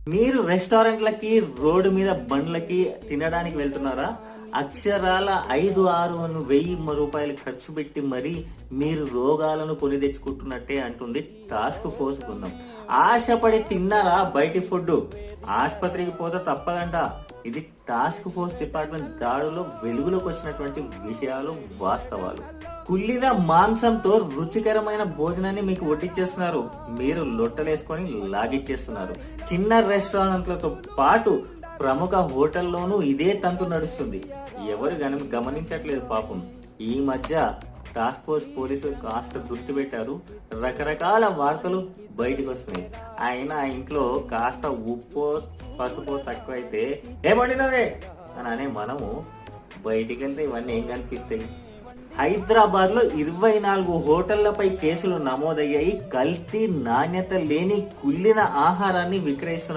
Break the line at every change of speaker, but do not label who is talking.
మీరు రెస్టారెంట్లకి, రోడ్డు మీద బండ్లకి తినడానికి వెళ్తున్నారా? అక్షరాల 5, 6, 1000 రూపాయలు ఖర్చు పెట్టి మరీ మీరు రోగాలను కొని తెచ్చుకుంటున్నట్టే అంటుంది టాస్క్ ఫోర్స్ బృందం. ఆశపడి తిన్నారా బయటి ఫుడ్? ఆసుపత్రికి పోతే తప్పదంట. ఇది టాస్క్ ఫోర్స్ డిపార్ట్మెంట్ దాడులో వెలుగులోకి వచ్చినటువంటి విషయాలు, వాస్తవాలు. కుళ్ళిన మాంసంతో రుచికరమైన భోజనాన్ని మీకు వడ్డిచ్చేస్తున్నారు. మీరు లొట్టలేసుకొని లాగిచ్చేస్తున్నారు. చిన్న రెస్టారెంట్లతో పాటు ప్రముఖ హోటల్లోనూ ఇదే తంతు నడుస్తుంది. ఎవరు గమనించట్లేదు పాపం. ఈ మధ్య టాస్క్ ఫోర్స్ పోలీసులు కాస్త దృష్టి పెట్టారు. రకరకాల వార్తలు బయటకు వస్తున్నాయి. అయినా ఇంట్లో కాస్త ఉప్పు, పసుపు తక్కువైతే ఏమండినవే అని అనే మనము బయటికి వెళ్తే ఇవన్నీ ఏం కనిపిస్తాయి? హైదరాబాద్ లో 24 హోటళ్లపై కేసులు నమోదయ్యాయి. కల్తీ, నాణ్యత లేని కుళ్ళిన ఆహారాన్ని విక్రయిస్తున్నారు.